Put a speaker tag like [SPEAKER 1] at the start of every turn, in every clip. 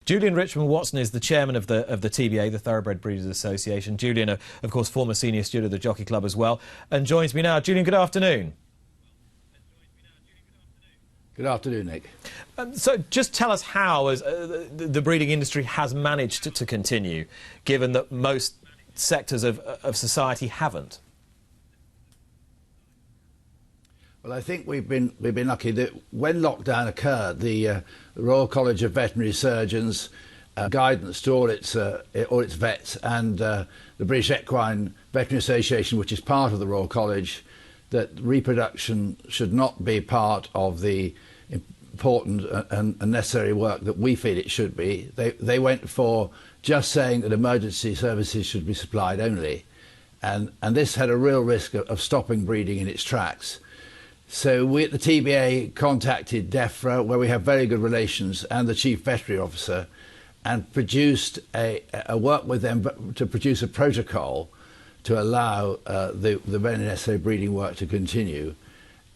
[SPEAKER 1] Julian Richmond-Watson is the chairman of the TBA, the Thoroughbred Breeders Association. Julian, of course, former senior steward of the Jockey Club as well, and joins me now. Julian, good afternoon.
[SPEAKER 2] Good afternoon, Nick.
[SPEAKER 1] So just tell us how the breeding industry has managed to continue, given that most sectors of society haven't.
[SPEAKER 2] Well, I think we've been lucky that when lockdown occurred, the Royal College of Veterinary Surgeons guidance to all its vets and the British Equine Veterinary Association, which is part of the Royal College, that reproduction should not be part of the important and necessary work that we feel it should be. They went for just saying that emergency services should be supplied only, and this had a real risk of stopping breeding in its tracks. So we at the TBA contacted DEFRA, where we have very good relations, and the Chief Veterinary Officer, and produced a work with them to produce a protocol to allow the very necessary breeding work to continue.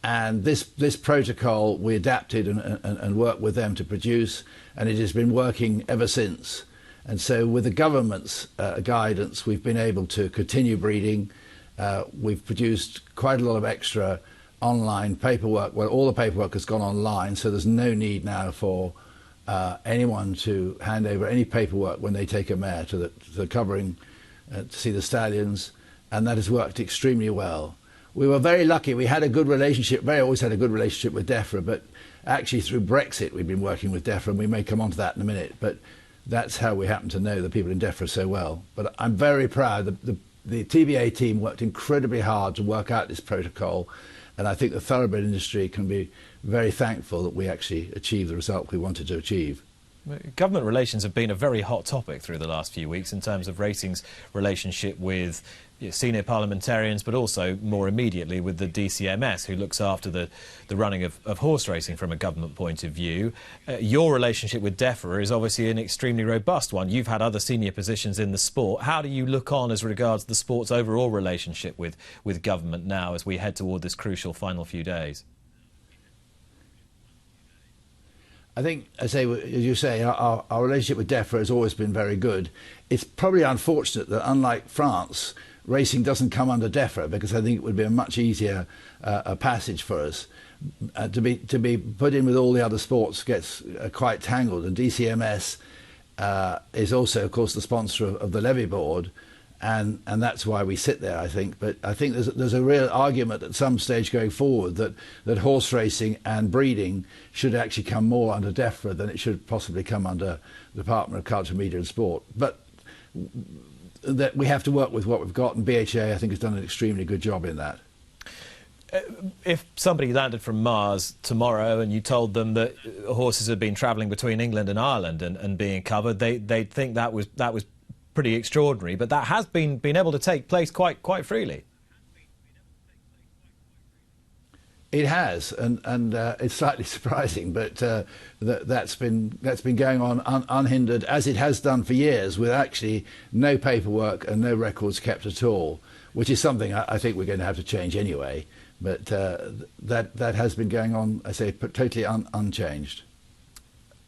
[SPEAKER 2] And this protocol we adapted and worked with them to produce, and it has been working ever since. And so with the government's guidance, we've been able to continue breeding. We've produced quite a lot of extra online paperwork. Well, all the paperwork has gone online, so there's no need now for anyone to hand over any paperwork when they take a mare to the covering to see the stallions, and that has worked extremely well. We were very lucky. We had a good relationship, always had a good relationship with DEFRA, but actually through Brexit we've been working with DEFRA, and we may come on to that in a minute, but that's how we happen to know the people in DEFRA so well. But I'm very proud. The TBA team worked incredibly hard to work out this protocol, and I think the thoroughbred industry can be very thankful that we actually achieved the result we wanted to achieve.
[SPEAKER 1] Government relations have been a very hot topic through the last few weeks in terms of racing's relationship with senior parliamentarians, but also more immediately with the DCMS, who looks after the running of horse racing from a government point of view. Your relationship with DEFRA is obviously an extremely robust one. You've had other senior positions in the sport. How do you look on as regards the sport's overall relationship with government now as we head toward this crucial final few days?
[SPEAKER 2] I think, as you say, our relationship with DEFRA has always been very good. It's probably unfortunate that, unlike France, racing doesn't come under DEFRA, because I think it would be a much easier passage for us. To be put in with all the other sports gets quite tangled, and DCMS is also, of course, the sponsor of the levy board, and that's why we sit there, I think. But I think there's a real argument at some stage going forward that horse racing and breeding should actually come more under DEFRA than it should possibly come under the Department of Culture, Media and Sport. But that we have to work with what we've got, and BHA, I think, has done an extremely good job in that.
[SPEAKER 1] If somebody landed from Mars tomorrow and you told them that horses had been travelling between England and Ireland and being covered, they'd think that was pretty extraordinary, but that has been able to take place quite freely.
[SPEAKER 2] It has, and it's slightly surprising, but that's been going on unhindered, as it has done for years, with actually no paperwork and no records kept at all, which is something I think we're going to have to change anyway. But that has been going on, I say, totally unchanged.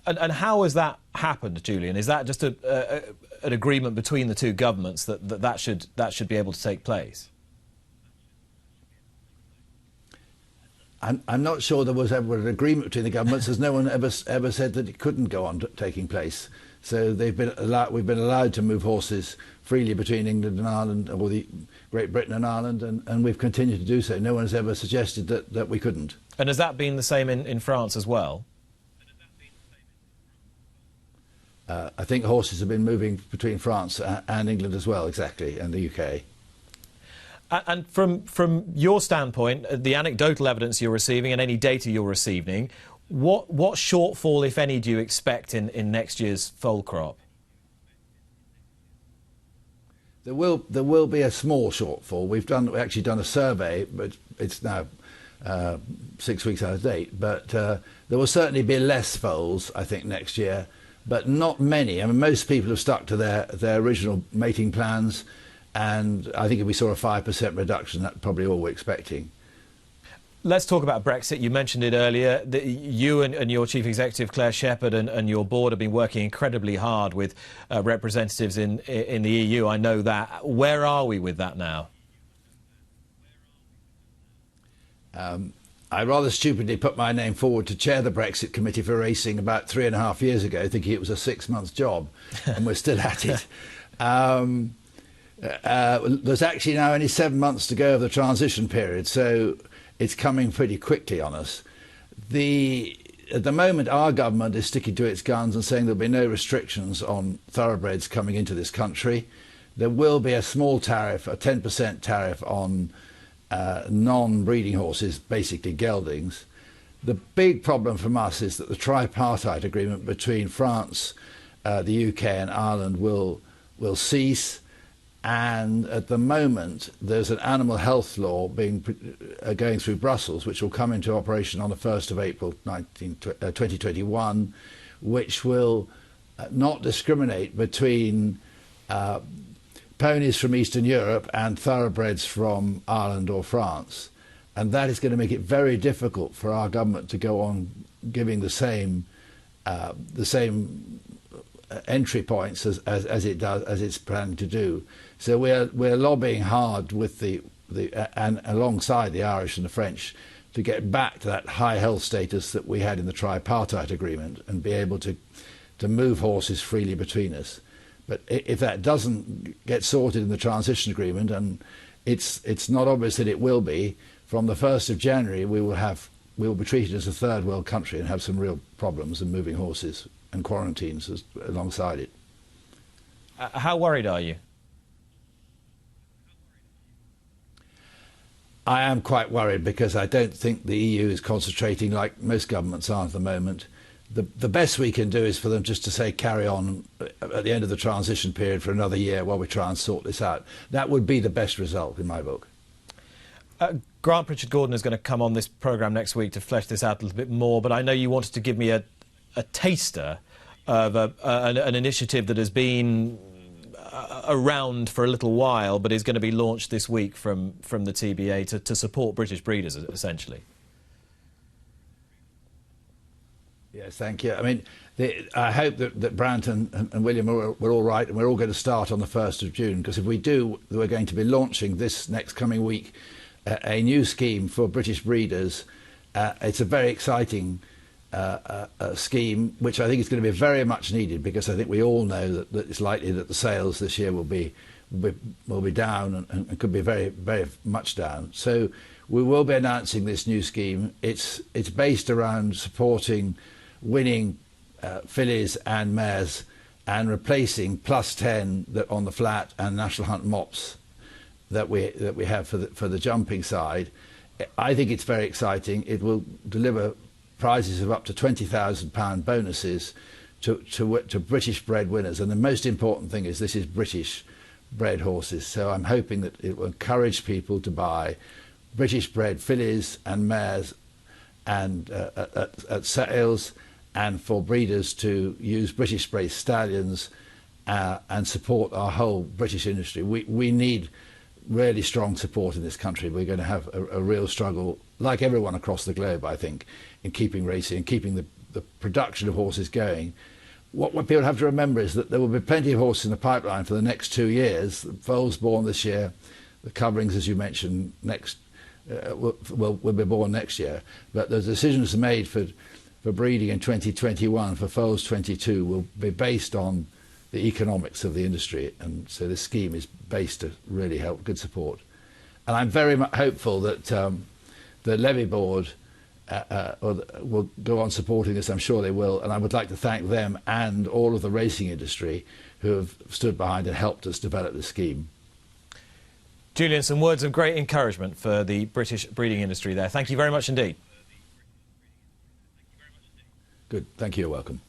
[SPEAKER 1] And how has that happened, Julian? Is that just an agreement between the two governments that should be able to take place?
[SPEAKER 2] I'm not sure there was ever an agreement between the governments, as no one ever said that it couldn't go on taking place. So we've been allowed to move horses freely between England and Ireland, or Great Britain and Ireland, and we've continued to do so. No one has ever suggested that we couldn't.
[SPEAKER 1] And has that been the same in France as well?
[SPEAKER 2] I think horses have been moving between France and England as well, exactly, and the UK.
[SPEAKER 1] And from your standpoint, the anecdotal evidence you're receiving and any data you're receiving, what shortfall, if any, do you expect in next year's foal crop?
[SPEAKER 2] There will be a small shortfall. We've actually done a survey, but it's now 6 weeks out of date. But there will certainly be less foals, I think, next year, but not many. I mean, most people have stuck to their original mating plans. And I think if we saw a 5% reduction, that's probably all we're expecting.
[SPEAKER 1] Let's talk about Brexit. You mentioned it earlier. You and your Chief Executive, Claire Shepherd, and your board have been working incredibly hard with representatives in the EU. I know that. Where are we with that now?
[SPEAKER 2] I rather stupidly put my name forward to chair the Brexit Committee for Racing about 3.5 years ago, thinking it was a 6-month job, and we're still at it. There's actually now only 7 months to go of the transition period, so it's coming pretty quickly on us. At the moment, our government is sticking to its guns and saying there'll be no restrictions on thoroughbreds coming into this country. There will be a small tariff, a 10% tariff on non-breeding horses, basically geldings. The big problem from us is that the tripartite agreement between France, the UK and Ireland will cease. And at the moment, there's an animal health law going through Brussels, which will come into operation on the 1st of April 2021, which will not discriminate between ponies from Eastern Europe and thoroughbreds from Ireland or France. And that is going to make it very difficult for our government to go on giving the same entry points as it's planning to do. So we're lobbying hard with and alongside the Irish and the French to get back to that high health status that we had in the tripartite agreement and be able to move horses freely between us. But if that doesn't get sorted in the transition agreement, and it's not obvious that it will be, from the 1st of January we will be treated as a third world country and have some real problems in moving horses and quarantines alongside it.
[SPEAKER 1] How worried are you?
[SPEAKER 2] I am quite worried because I don't think the EU is concentrating like most governments are at the moment. The best we can do is for them just to say carry on at the end of the transition period for another year while we try and sort this out. That would be the best result in my book.
[SPEAKER 1] Grant Pritchard-Gordon is going to come on this programme next week to flesh this out a little bit more, but I know you wanted to give me a taster of an initiative that has been around for a little while but is going to be launched this week from the TBA to support British breeders, essentially.
[SPEAKER 2] Yes, thank you. I mean, I hope that Brant and William we're all right, and we're all going to start on the 1st of June, because if we do, we're going to be launching this next coming week a new scheme for British breeders. It's a very exciting scheme, which I think is going to be very much needed, because I think we all know that it's likely that the sales this year will be down and could be very, very much down. So we will be announcing this new scheme. It's based around supporting winning fillies and mares and replacing +10 on the flat and National Hunt mops that we have for the jumping side. I think it's very exciting. It will deliver prizes of up to £20,000 bonuses to British bred winners, and the most important thing is this is British bred horses. So I'm hoping that it will encourage people to buy British bred fillies and mares and at sales, and for breeders to use British bred stallions and support our whole British industry. We need really strong support in this country. We're going to have a real struggle, like everyone across the globe, I think, in keeping racing and keeping the production of horses going. What people have to remember is that there will be plenty of horses in the pipeline for the next 2 years. The foals born this year, the coverings, as you mentioned, will be born next year. But the decisions made for breeding in 2021, for foals 22, will be based on the economics of the industry, and so this scheme is based to really help good support. And I'm very much hopeful that the levy board will go on supporting this. I'm sure they will, and I would like to thank them and all of the racing industry who have stood behind and helped us develop this scheme.
[SPEAKER 1] Julian, some words of great encouragement for the British breeding industry there. Thank you very much indeed.
[SPEAKER 2] Good, thank you, you're welcome.